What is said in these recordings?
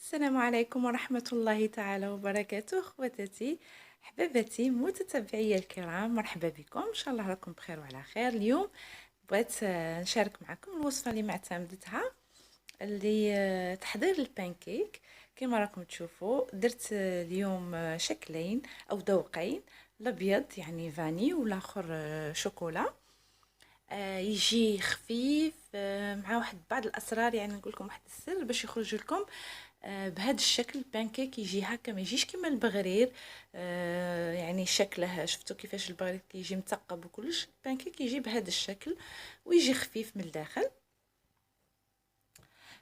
السلام عليكم ورحمة الله تعالى وبركاته خواتاتي حباباتي متتبعي الكرام، مرحبا بكم. ان شاء الله راكم بخير وعلى خير. اليوم بغيت نشارك معكم الوصفة اللي معتمدتها، اللي تحضير البانكيك. كما راكم تشوفوا درت اليوم شكلين او ذوقين، الابيض يعني فاني والاخر شوكولا. يجي خفيف مع واحد بعض الاسرار، يعني نقول لكم واحد السر باش يخرج لكم بهذا الشكل. البانكيك يجي هكا، ما يجيش كيما البغرير. يعني شكله شفتوا كيفاش البغرير كيجي مثقب وكلش، البانكيك يجي بهذا الشكل ويجي خفيف من الداخل.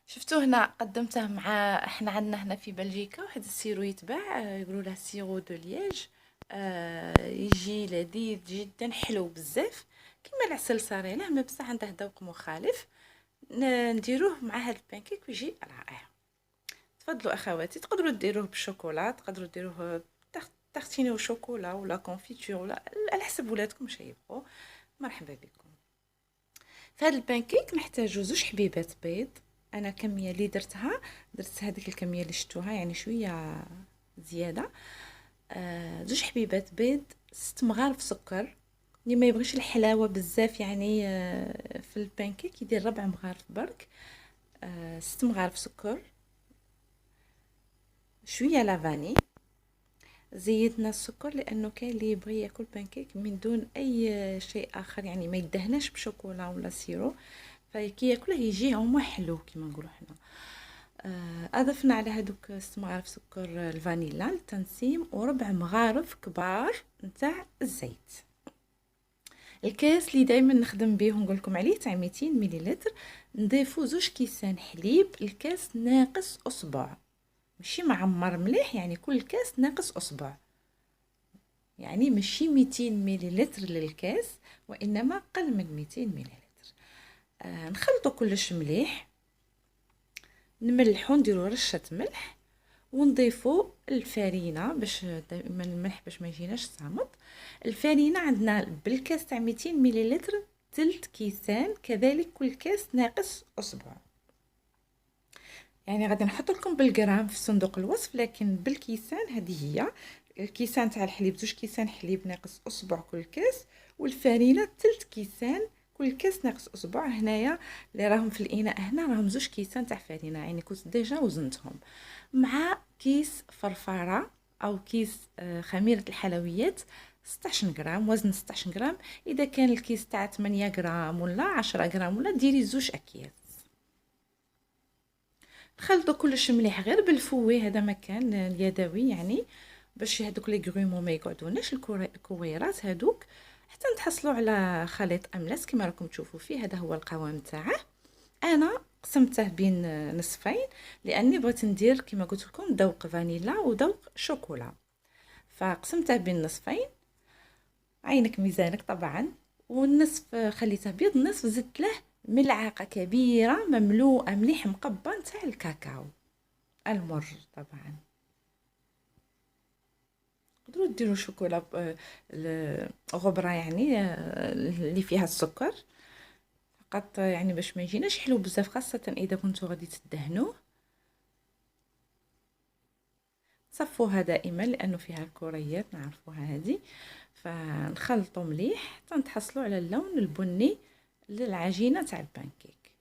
شفتوا هنا قدمته مع، احنا عندنا هنا في بلجيكا واحد السيرو يتباع، يقولوا له سيرو دو ليج. يجي لذيذ جدا، حلو بزاف كيما العسل صاريله، ما بصح عنده ذوق مخالف. نديروه مع هذا البانكيك ويجي رائع. تفضلوا اخواتي، تقدروا ديروه بالشوكولا، تقدروا ديروه تختيني وشوكولا ولا كونفيتور، ولا على حسب ولادكم واش يبغوا. مرحبا بكم. في هذا البانكيك نحتاجو زوج حبيبات بيض. انا الكميه اللي درت هذيك الكميه اللي شفتوها، يعني شويه زياده. زوج حبيبات بيض، 6 مغارف سكر. اللي ما يبغيش الحلاوه بزاف يعني في البانكيك يدير 4 مغارف برك. 6 مغارف سكر، شويه لافاني. زيدنا السكر لانه كاين اللي يبغي ياكل بانكيك من دون اي شيء اخر، يعني ما يدهناش بشوكولا ولا سيرو، فكي ياكله يجي هما حلو كيما نقولوا حنا. اضفنا على هذوك 6 مغارف سكر الفانيلا للتنسيم، وربع مغارف كبار نتاع الزيت. الكاس اللي دائما نخدم به ونقول لكم عليه تاع 200 مليلتر، نضيفوا زوج كيسان حليب. الكاس ناقص اصبع، ماشي معمر مليح، يعني كل كاس ناقص اصبع، يعني ماشي 200 مليلتر للكاس، وانما اقل من 200 مليلتر. نخلطوا كلش مليح، نملحوا، نديروا رشه ملح، ونضيفوا الفارينه باش دائما الملح باش ما يجيناش صامت. الفارينه عندنا بالكاس تاع 200 مليلتر تلت كيسان، كذلك كل كاس ناقص اصبع. يعني غادي نحط لكم بالجرام في صندوق الوصف، لكن بالكيسان هذه هي. الكيسان تاع الحليب زوج كيسان حليب ناقص اصبع كل كاس، والفارينه تلت كيسان كل كاس ناقص اصبع. هنايا اللي راهم في الاناء هنا راهم زوج كيسان تاع فارينه، يعني كنت ديجا وزنتهم. مع كيس فرفاره او كيس خميره الحلويات 16 غرام، وزن 16 غرام. اذا كان الكيس تاع 8 غرام ولا 10 غرام ولا ديري زوج اكياس. نخلطوا كلش مليح غير بالفوي، هذا مكان اليدوي، يعني باش هذوك لي غرومو ما يقعدوناش الكويرات هذوك، حتى نتحصلوا على خليط املس كما راكم تشوفوا فيه. هذا هو القوام تاعه. انا قسمته بين نصفين لاني بغيت ندير كما قلت لكم ذوق فانيلا وذوق شوكولا، فقسمته بين نصفين. عينك ميزانك طبعا. والنصف خليته بيض، النصف زدت له ملعقه كبيره مملوءه مليح مقبى نتاع الكاكاو المر. طبعا تقدروا ديروا شوكولا غبره، يعني اللي فيها السكر فقط، يعني باش ما يجيناش حلو بزاف، خاصه اذا كنتوا غادي تدهنوه. صفوها دائما لانه فيها الكريات نعرفوها هذه. فنخلطوا مليح حتى نتحصلوا على اللون البني للعجينه تاع البانكيك.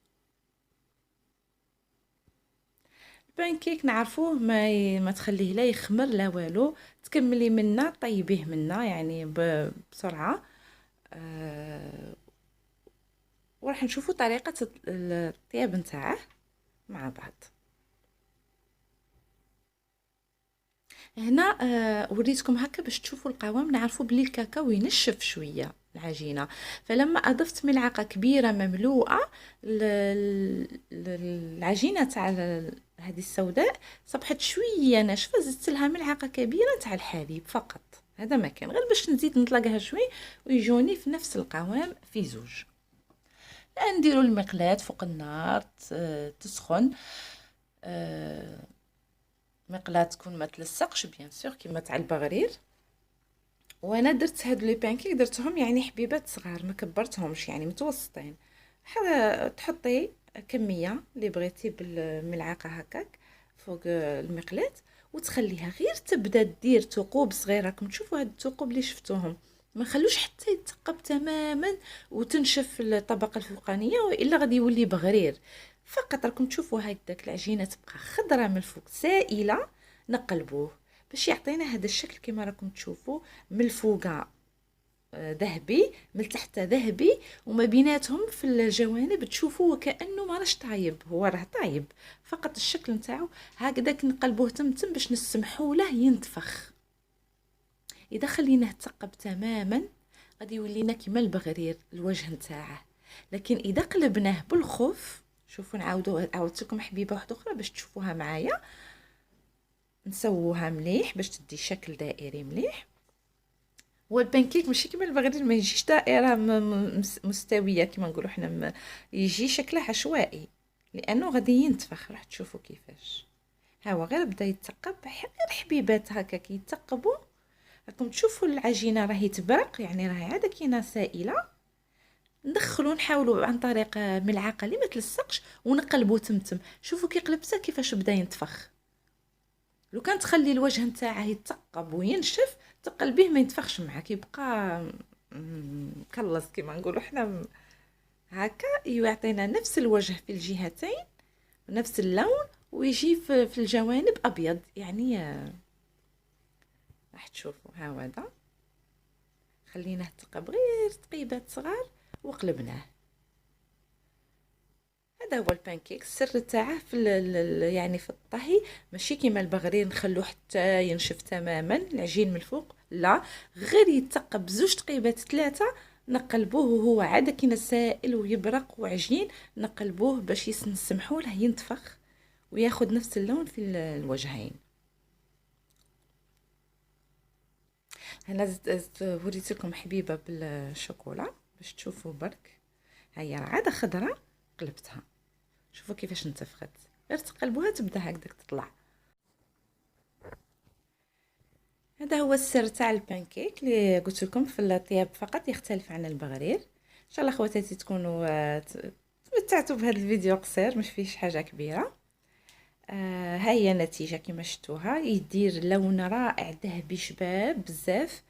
البانكيك نعرفوه ما تخليه لا يخمر لا والو، تكملي منا طيبيه منا يعني بسرعه. وراح نشوفوا طريقه الطياب نتاعه مع بعض. هنا وريتكم هكا باش تشوفوا القوام، نعرفوا بلي الكاكاو ينشف شويه العجينه. فلما اضفت ملعقه كبيره مملوءه العجينه تاع هذه السوداء صبحت شويه ناشفه، زدت لها ملعقه كبيره تاع الحليب فقط. هذا ما كان غير باش نزيد نطلقها شوي ويجوني في نفس القوام في زوج. الان نديروا المقلاة فوق النار تسخن. مقلاة تكون ما تلصقش بيان سور كيما تاع البغرير. وانا درت هاد لي بانكيك درتهم يعني حبيبات صغار، ما كبرتهمش، يعني متوسطين. تحطي كميه اللي بغيتي بالملعقه هكاك فوق المقلاة، وتخليها غير تبدا دير ثقوب صغيره. راكم تشوفوا هاد الثقوب اللي شفتوهم، ما نخلوش حتى يتثقب تماما وتنشف الطبقه الفوقانيه، والا غادي يولي بغرير. فقط راكم تشوفوا هكذاك العجينه تبقى خضره من الفوق سائله، نقلبوه باش يعطينا هذا الشكل كما راكم تشوفوا. من الفوق ذهبي، من تحت ذهبي، وما بيناتهم في الجوانب تشوفوا وكأنه ما راش طايب، هو راه طايب فقط الشكل نتاعو هكذاك. نقلبوه تمتم باش نسمحوا له ينتفخ. اذا خليناه تثقب تماما غادي يولينا كيما البغرير الوجه نتاعه. لكن اذا قلبناه بالخوف، شوفوا عاودت لكم حبيبه واحده اخرى باش تشوفوها معايا، نسووها مليح باش تدي شكل دائري مليح. هو البانكيك ماشي كيما البغرير، ما يجيش دائره مستويه كيما نقولوا حنا، يجي شكله عشوائي لانه غادي ينتفخ. راح تشوفوا كيفاش ها هو غير بدا يتثقب، غير حبيبات هكا كيتثقبوا. راكم تشوفوا العجينه راهي تبرق، يعني راهي عاده كاينه سائله. ندخلوا نحاولوا عن طريق ملعقه اللي ما تلصقش ونقلبوا تمتم. شوفوا كي قلبته كيفاش بدا ينتفخ. لو كان تخلي الوجه نتاعه يتثقب وينشف تقلبيه ما ينتفخش معاك، يبقى مكلص كيما نقولوا حنا هكا. يعطينا نفس الوجه في الجهتين ونفس اللون، ويجي في الجوانب ابيض يعني. راح تشوفوا هذا خليناه يتثقب غير تقيبات صغار وقلبناه. هذا هو البانكيك. السر تاعه في يعني في الطهي، ماشي كيما البغرير نخلوه حتى ينشف تماما العجين من الفوق، لا، غير يتثقب زوج تقيبات ثلاثه نقلبوه وهو عاد كينا سائل ويبرق وعجين. نقلبوه باش نسمحوا له ينتفخ وياخذ نفس اللون في الوجهين. انا وريت لكم حبيبه بالشوكولا باش تشوفوا برك. هيا عاده خضراء قلبتها، شوفوا كيفاش انتفخت، غير تقلبوها تبدا هكذاك تطلع. هذا هو السر تاع البانكيك اللي قلت لكم في الطياب فقط يختلف عن البغرير. ان شاء الله خواتاتي تكونوا تمتعتوا بهذا الفيديو قصير مش فيهش حاجه كبيره. ها هي النتيجه كما شفتوها، يدير لون رائع ذهبي شباب بزاف.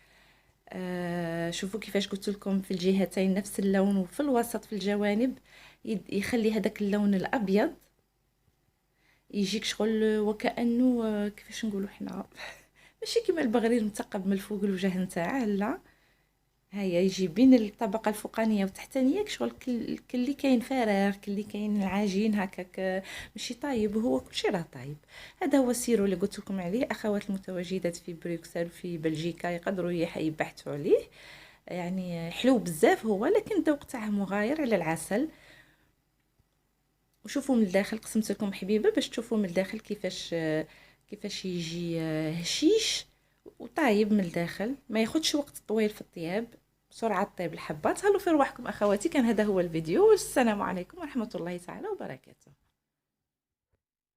شوفوا كيفاش قلت لكم في الجهتين نفس اللون، وفي الوسط في الجوانب يخلي هذاك اللون الابيض، يجيك شغل وكانه كيفاش نقولوا حنا ماشي كيما البغرير مثقب من الفوق الوجه نتاعه، لا، هيا يجي بين الطبقه الفوقانيه والتحتانيه شغل كلي كاين فراغ، كلي كاين العجين هكاك ماشي طايب، وهو كلشي راه طايب. هذا هو السيرو اللي قلت لكم عليه. اخوات المتواجدات في بروكسل وفي بلجيكا يقدروا يبحثوا عليه، يعني حلو بزاف هو، لكن الذوق تاعه مغاير على العسل. وشوفوا من الداخل، قسمت لكم حبيبه باش تشوفوا من الداخل كيفاش يجي هشيش وطايب من الداخل، ما ياخدش وقت طويل في الطياب، بسرعه طيب الحبات. هلو في رواحكم اخواتي، كان هذا هو الفيديو، والسلام عليكم ورحمه الله تعالى وبركاته.